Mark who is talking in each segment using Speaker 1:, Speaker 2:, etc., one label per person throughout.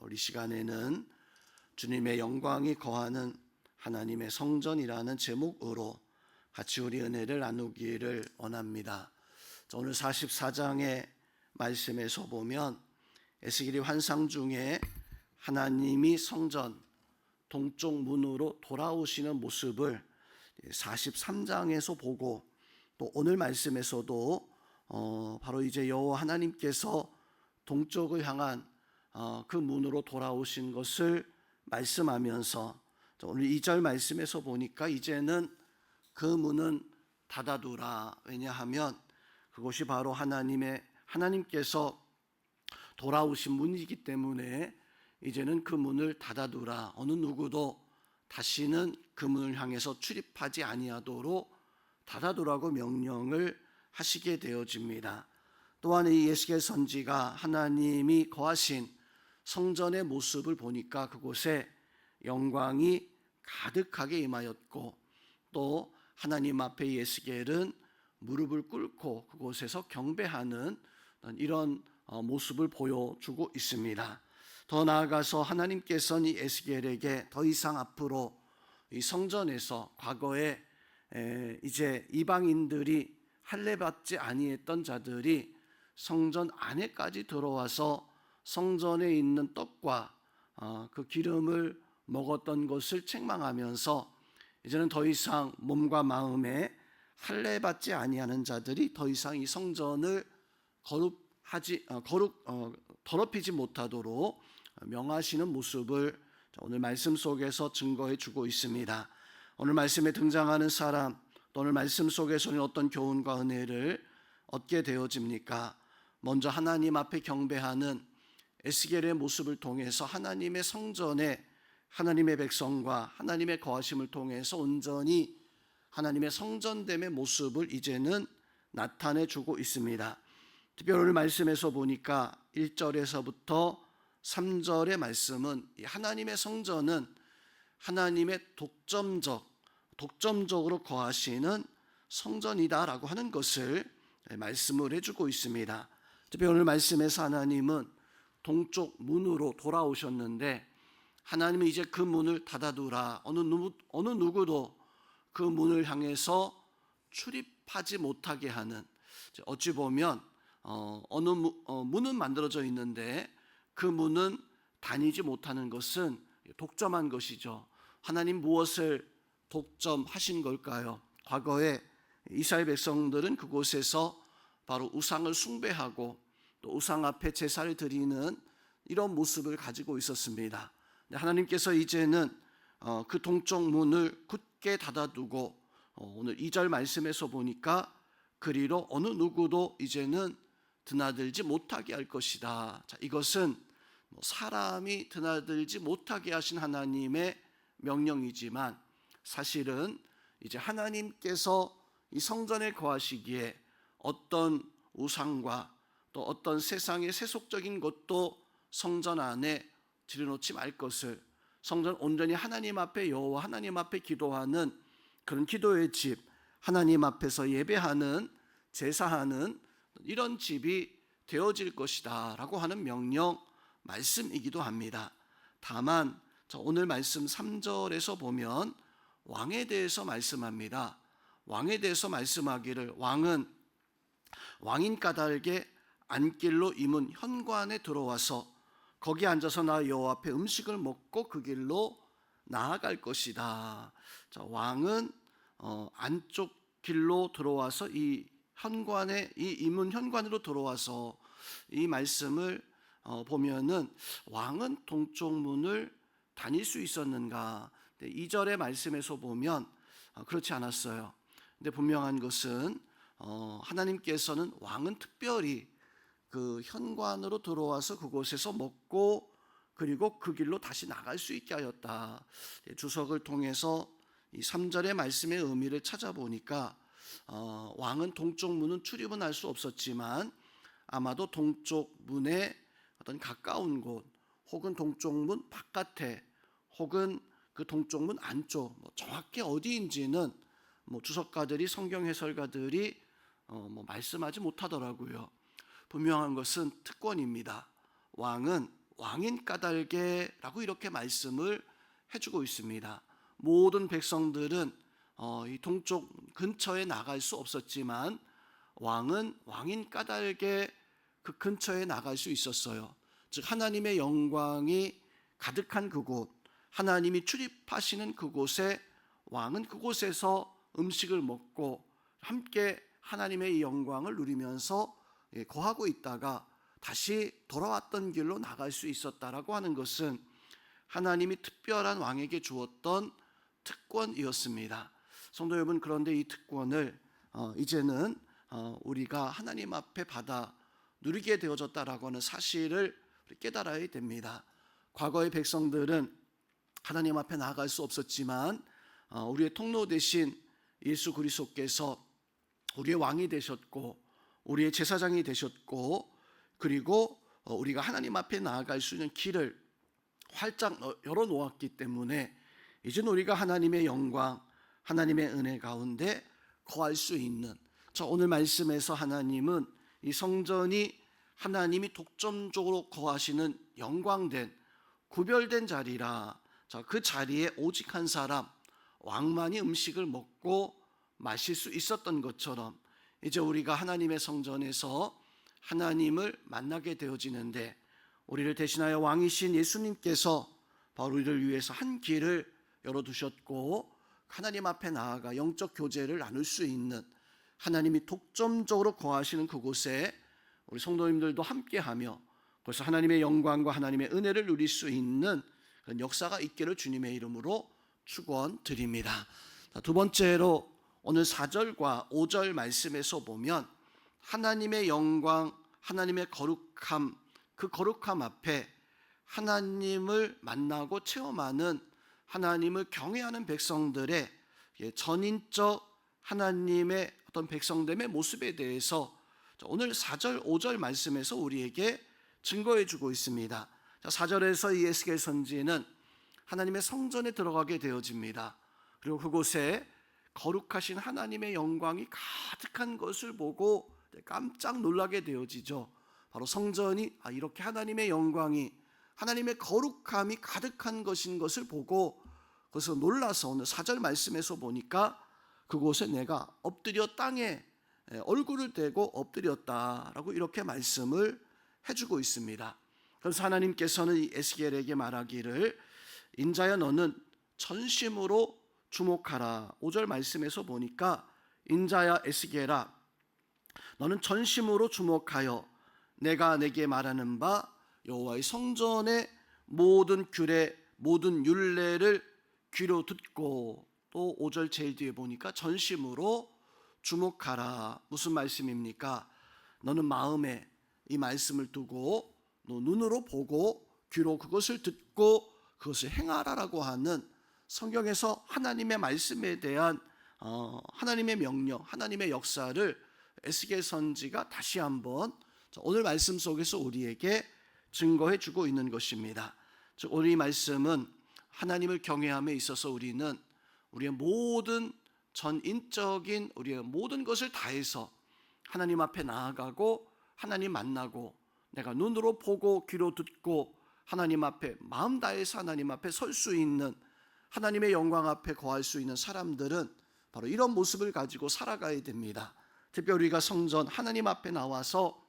Speaker 1: 우리 시간에는 주님의 영광이 거하는 하나님의 성전이라는 제목으로 같이 우리 은혜를 나누기를 원합니다. 오늘 44장의 말씀에서 보면 에스겔이 환상 중에 하나님이 성전 동쪽 문으로 돌아오시는 모습을 43장에서 보고, 또 오늘 말씀에서도 바로 이제 여호와 하나님께서 동쪽을 향한 그 문으로 돌아오신 것을 말씀하면서, 오늘 2절 말씀에서 보니까 이제는 그 문은 닫아두라. 왜냐하면 그것이 바로 하나님께서 돌아오신 문이기 때문에 이제는 그 문을 닫아두라. 어느 누구도 다시는 그 문을 향해서 출입하지 아니하도록 닫아두라고 명령을 하시게 되어집니다. 또한 이 에스겔 선지가 하나님이 거하신 성전의 모습을 보니까 그곳에 영광이 가득하게 임하였고, 또 하나님 앞에 에스겔은 무릎을 꿇고 그곳에서 경배하는 이런 모습을 보여주고 있습니다. 더 나아가서 하나님께서는 이 에스겔에게 더 이상 앞으로 이 성전에서 과거에 이제 이방인들이 할례받지 아니했던 자들이 성전 안에까지 들어와서 성전에 있는 떡과 그 기름을 먹었던 것을 책망하면서 이제는 더 이상 몸과 마음에 할례받지 아니하는 자들이 더 이상 이 성전을 더럽히지 못하도록 명하시는 모습을 오늘 말씀 속에서 증거해 주고 있습니다. 오늘 말씀에 등장하는 사람, 또 오늘 말씀 속에서는 어떤 교훈과 은혜를 얻게 되어집니까? 먼저 하나님 앞에 경배하는 에스겔의 모습을 통해서 하나님의 성전에 하나님의 백성과 하나님의 거하심을 통해서 온전히 하나님의 성전됨의 모습을 이제는 나타내 주고 있습니다. 특별히 오늘 말씀에서 보니까 1절에서부터 3절의 말씀은 하나님의 성전은 하나님의 독점적으로 거하시는 성전이다라고 하는 것을 말씀을 해주고 있습니다. 특별히 오늘 말씀에서 하나님은 동쪽 문으로 돌아오셨는데, 하나님은 이제 그 문을 닫아두라. 어느 누구도 그 문을 향해서 출입하지 못하게 하는, 어찌 보면 문은 만들어져 있는데 그 문은 다니지 못하는 것은 독점한 것이죠. 하나님 무엇을 독점하신 걸까요? 과거에 이스라엘 백성들은 그곳에서 바로 우상을 숭배하고 또 우상 앞에 제사를 드리는 이런 모습을 가지고 있었습니다. 하나님께서 이제는 그 동쪽 문을 굳게 닫아두고, 오늘 2절 말씀에서 보니까 그리로 어느 누구도 이제는 드나들지 못하게 할 것이다. 이것은 사람이 드나들지 못하게 하신 하나님의 명령이지만, 사실은 이제 하나님께서 이 성전에 거하시기에 어떤 우상과 또 어떤 세상의 세속적인 것도 성전 안에 들여놓지 말 것을, 성전 온전히 하나님 앞에 여호와 하나님 앞에 기도하는 그런 기도의 집, 하나님 앞에서 예배하는 제사하는 이런 집이 되어질 것이다 라고 하는 명령 말씀이기도 합니다. 다만 오늘 말씀 3절에서 보면 왕에 대해서 말씀합니다. 왕에 대해서 말씀하기를, 왕은 왕인 까닭에 안길로 임은 현관에 들어와서 거기 앉아서 나 여호와 앞에 음식을 먹고 그 길로 나아갈 것이다. 왕은 안쪽 길로 들어와서 이 임문 현관으로 들어와서 이 말씀을 보면은 왕은 동쪽 문을 다닐 수 있었는가? 2절의 말씀에서 보면 그렇지 않았어요. 근데 분명한 것은 하나님께서는 왕은 특별히 그 현관으로 들어와서 그곳에서 먹고 그리고 그 길로 다시 나갈 수 있게 하였다. 주석을 통해서 이 3절의 말씀의 의미를 찾아보니까 왕은 동쪽 문은 출입은 할 수 없었지만 아마도 동쪽 문에 어떤 가까운 곳, 혹은 동쪽 문 바깥에, 혹은 그 동쪽 문 안쪽, 정확히 어디인지는 주석가들이, 성경 해설가들이 말씀하지 못하더라고요. 분명한 것은 특권입니다. 왕은 왕인 까닭에라고 이렇게 말씀을 해주고 있습니다. 모든 백성들은 이 동쪽 근처에 나갈 수 없었지만 왕은 왕인 까닭에 그 근처에 나갈 수 있었어요. 즉 하나님의 영광이 가득한 그곳, 하나님이 출입하시는 그곳에 왕은 그곳에서 음식을 먹고 함께 하나님의 이 영광을 누리면서 거하고 있다가 다시 돌아왔던 길로 나갈 수 있었다라고 하는 것은 하나님이 특별한 왕에게 주었던 특권이었습니다. 성도 여러분, 그런데 이 특권을 이제는 우리가 하나님 앞에 받아 누리게 되어졌다라고 하는 사실을 깨달아야 됩니다. 과거의 백성들은 하나님 앞에 나아갈 수 없었지만 우리의 통로 되신 예수 그리스도께서 우리의 왕이 되셨고 우리의 제사장이 되셨고, 그리고 우리가 하나님 앞에 나아갈 수 있는 길을 활짝 열어놓았기 때문에 이제는 우리가 하나님의 영광, 하나님의 은혜 가운데 거할 수 있는, 오늘 말씀에서 하나님은 이 성전이 하나님이 독점적으로 거하시는 영광된 구별된 자리라, 그 자리에 오직 한 사람 왕만이 음식을 먹고 마실 수 있었던 것처럼 이제 우리가 하나님의 성전에서 하나님을 만나게 되어지는데, 우리를 대신하여 왕이신 예수님께서 바로 우리를 위해서 한 길을 열어두셨고 하나님 앞에 나아가 영적 교제를 나눌 수 있는, 하나님이 독점적으로 거하시는 그곳에 우리 성도님들도 함께하며 그래서 하나님의 영광과 하나님의 은혜를 누릴 수 있는 그런 역사가 있기를 주님의 이름으로 축원드립니다. 두 번째로 오늘 4절과 5절 말씀에서 보면 하나님의 영광, 하나님의 거룩함, 그 거룩함 앞에 하나님을 만나고 체험하는, 하나님을 경외하는 백성들의 전인적 하나님의 어떤 백성됨의 모습에 대해서 오늘 4절, 5절 말씀에서 우리에게 증거해 주고 있습니다. 4절에서 이 에스겔 선지는 하나님의 성전에 들어가게 되어집니다. 그리고 그곳에 거룩하신 하나님의 영광이 가득한 것을 보고 깜짝 놀라게 되어지죠. 바로 성전이 이렇게 하나님의 영광이, 하나님의 거룩함이 가득한 것인 것을 보고 그래서 놀라서 오늘 4절 말씀에서 보니까 그곳에 내가 엎드려 땅에 얼굴을 대고 엎드렸다라고 이렇게 말씀을 해주고 있습니다. 그래서 하나님께서는 이 에스겔에게 말하기를 인자야 너는 전심으로 주목하라. 5절 말씀에서 보니까 인자야 에스겔아 너는 전심으로 주목하여 내가 내게 말하는 바 여호와의 성전의 모든 규례 모든 율례를 귀로 듣고, 또 5절 제일 뒤에 보니까 전심으로 주목하라. 무슨 말씀입니까? 너는 마음에 이 말씀을 두고 너 눈으로 보고 귀로 그것을 듣고 그것을 행하라라고 하는 성경에서 하나님의 말씀에 대한 하나님의 명령, 하나님의 역사를 에스겔 선지가 다시 한번 오늘 말씀 속에서 우리에게 증거해 주고 있는 것입니다. 즉 오늘 이 말씀은 하나님을 경외함에 있어서 우리는 우리의 모든 전인적인 우리의 모든 것을 다해서 하나님 앞에 나아가고 하나님 만나고 내가 눈으로 보고 귀로 듣고 하나님 앞에 마음 다해서 하나님 앞에 설 수 있는, 하나님의 영광 앞에 거할 수 있는 사람들은 바로 이런 모습을 가지고 살아가야 됩니다. 특별히 우리가 성전 하나님 앞에 나와서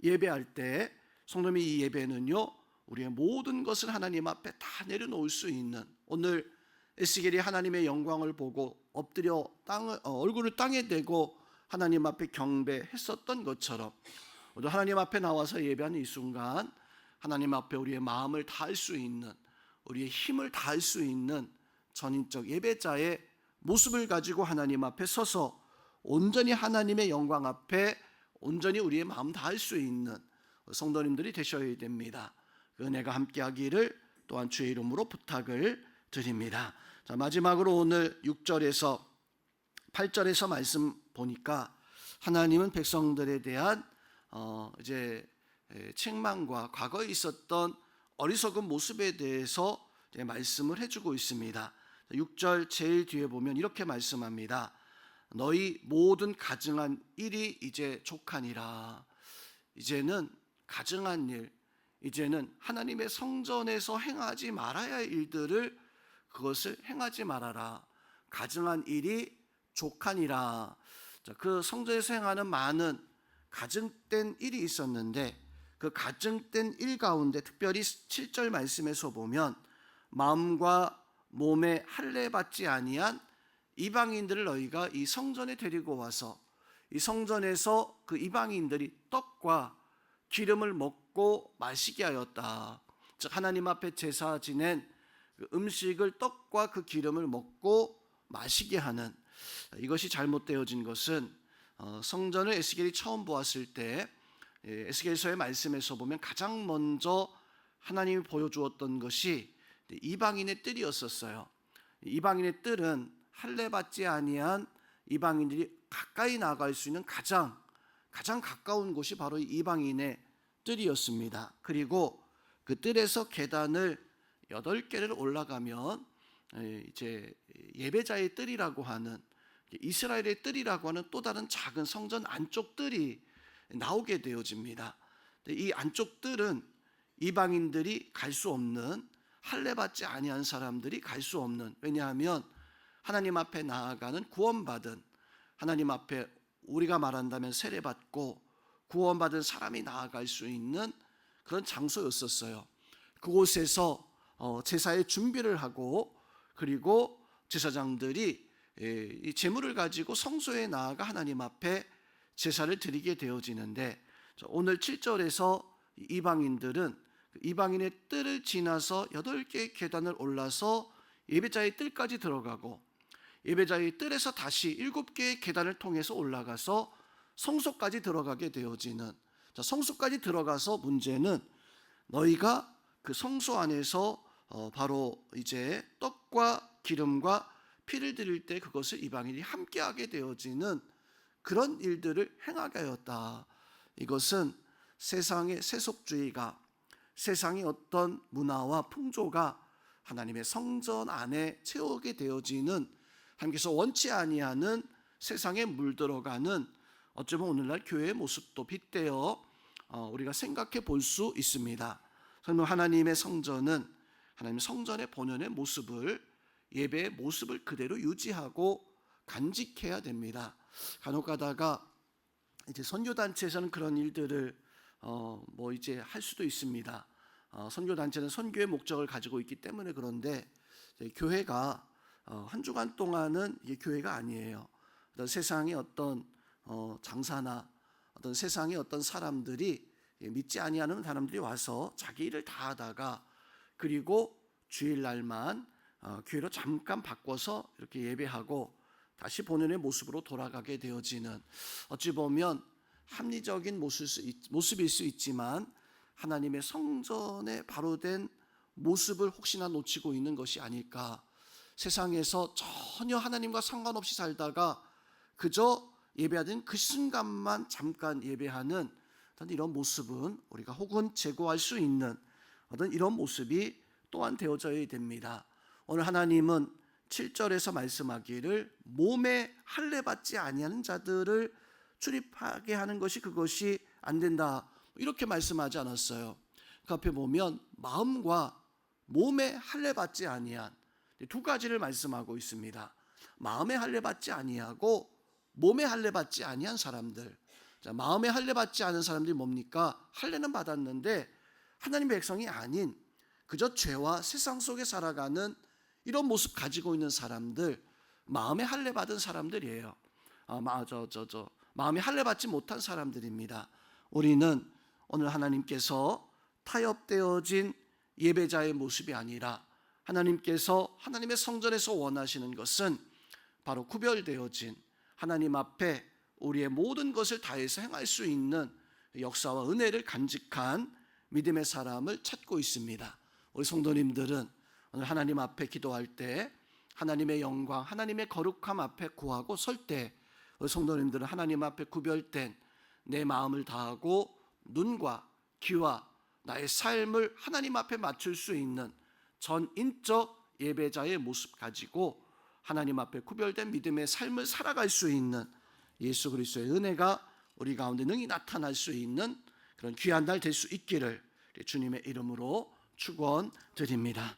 Speaker 1: 예배할 때 성도님이 이 예배는요 우리의 모든 것을 하나님 앞에 다 내려놓을 수 있는, 오늘 에스겔이 하나님의 영광을 보고 엎드려 얼굴을 땅에 대고 하나님 앞에 경배했었던 것처럼 오늘 하나님 앞에 나와서 예배하는 이 순간 하나님 앞에 우리의 마음을 다할 수 있는, 우리의 힘을 다할 수 있는 전인적 예배자의 모습을 가지고 하나님 앞에 서서 온전히 하나님의 영광 앞에 온전히 우리의 마음 다할 수 있는 성도님들이 되셔야 됩니다. 그 은혜가 함께하기를 또한 주의 이름으로 부탁을 드립니다. 자, 마지막으로 오늘 6절에서 8절에서 말씀 보니까 하나님은 백성들에 대한 이제 책망과 과거에 있었던 어리석은 모습에 대해서 말씀을 해주고 있습니다. 6절 제일 뒤에 보면 이렇게 말씀합니다. 너희 모든 가증한 일이 이제 족하니라. 이제는 가증한 일, 이제는 하나님의 성전에서 행하지 말아야 할 일들을 그것을 행하지 말아라. 가증한 일이 족하니라. 그 성전에서 행하는 많은 가증된 일이 있었는데 그 가증된 일 가운데 특별히 7절 말씀에서 보면 마음과 몸에 할례 받지 아니한 이방인들을 너희가 이 성전에 데리고 와서 이 성전에서 그 이방인들이 떡과 기름을 먹고 마시게 하였다. 즉 하나님 앞에 제사 지낸 그 음식을 떡과 그 기름을 먹고 마시게 하는, 이것이 잘못되어진 것은 성전을 에스겔이 처음 보았을 때 에스겔서의 말씀에서 보면 가장 먼저 하나님이 보여주었던 것이 이방인의 뜰이었었어요. 이방인의 뜰은 할례 받지 아니한 이방인들이 가까이 나갈 수 있는 가장 가까운 곳이 바로 이방인의 뜰이었습니다. 그리고 그 뜰에서 계단을 8개를 올라가면 이제 예배자의 뜰이라고 하는, 이스라엘의 뜰이라고 하는 또 다른 작은 성전 안쪽 뜰이 나오게 되어집니다. 이 안쪽 뜰은 이방인들이 갈 수 없는, 할례 받지 아니한 사람들이 갈 수 없는, 왜냐하면 하나님 앞에 나아가는 구원받은, 하나님 앞에 우리가 말한다면 세례받고 구원받은 사람이 나아갈 수 있는 그런 장소였었어요. 그곳에서 제사의 준비를 하고, 그리고 제사장들이 이 제물을 가지고 성소에 나아가 하나님 앞에 제사를 드리게 되어지는데, 오늘 7절에서 이방인들은 이방인의 뜰을 지나서 8개의 계단을 올라서 예배자의 뜰까지 들어가고, 예배자의 뜰에서 다시 7개의 계단을 통해서 올라가서 성소까지 들어가게 되어지는, 성소까지 들어가서 문제는 너희가 그 성소 안에서 바로 이제 떡과 기름과 피를 드릴 때 그것을 이방인이 함께하게 되어지는 그런 일들을 행하게 하였다. 이것은 세상의 세속주의가, 세상의 어떤 문화와 풍조가 하나님의 성전 안에 채우게 되어지는, 하나님께서 원치 아니하는 세상에 물들어가는, 어쩌면 오늘날 교회의 모습도 빗대어 우리가 생각해 볼 수 있습니다. 그러면 하나님의 성전은 하나님 성전의 본연의 모습을, 예배의 모습을 그대로 유지하고 간직해야 됩니다. 간혹 가다가 이제 선교단체에서는 그런 일들을 이제 할 수도 있습니다. 선교단체는 선교의 목적을 가지고 있기 때문에 그런데 교회가 한 주간 동안은 이게 교회가 아니에요. 어떤 세상의 어떤 장사나 어떤 세상의 어떤 사람들이, 믿지 아니하는 사람들이 와서 자기 일을 다 하다가 그리고 주일날만 교회로 잠깐 바꿔서 이렇게 예배하고 다시 본연의 모습으로 돌아가게 되어지는, 어찌 보면 합리적인 모습일 수 있지만 하나님의 성전의 바로 된 모습을 혹시나 놓치고 있는 것이 아닐까. 세상에서 전혀 하나님과 상관없이 살다가 그저 예배하는 그 순간만 잠깐 예배하는 어떤 이런 모습은 우리가 혹은 제고할 수 있는 어떤 이런 모습이 또한 되어져야 됩니다. 오늘 하나님은 7절에서 말씀하기를 몸에 할례 받지 아니하는 자들을 출입하게 하는 것이, 그것이 안 된다, 이렇게 말씀하지 않았어요. 그 앞에 보면 마음과 몸에 할례 받지 아니한 두 가지를 말씀하고 있습니다. 마음에 할례 받지 아니하고 몸에 할례 받지 아니한 사람들. 자, 마음에 할례 받지 않은 사람들이 뭡니까? 할례는 받았는데 하나님의 백성이 아닌 그저 죄와 세상 속에 살아가는 이런 모습 가지고 있는 사람들, 마음에 할례 받은 사람들이에요. 마음에 할례 받지 못한 사람들입니다. 우리는 오늘 하나님께서 타협되어진 예배자의 모습이 아니라 하나님께서 하나님의 성전에서 원하시는 것은 바로 구별되어진, 하나님 앞에 우리의 모든 것을 다해서 행할 수 있는 역사와 은혜를 간직한 믿음의 사람을 찾고 있습니다. 우리 성도님들은 오늘 하나님 앞에 기도할 때 하나님의 영광, 하나님의 거룩함 앞에 구하고 설 때 우리 성도님들은 하나님 앞에 구별된 내 마음을 다하고 눈과 귀와 나의 삶을 하나님 앞에 맞출 수 있는 전인적 예배자의 모습 가지고 하나님 앞에 구별된 믿음의 삶을 살아갈 수 있는 예수 그리스도의 은혜가 우리 가운데 능히 나타날 수 있는 그런 귀한 날 될 수 있기를 주님의 이름으로 축원드립니다.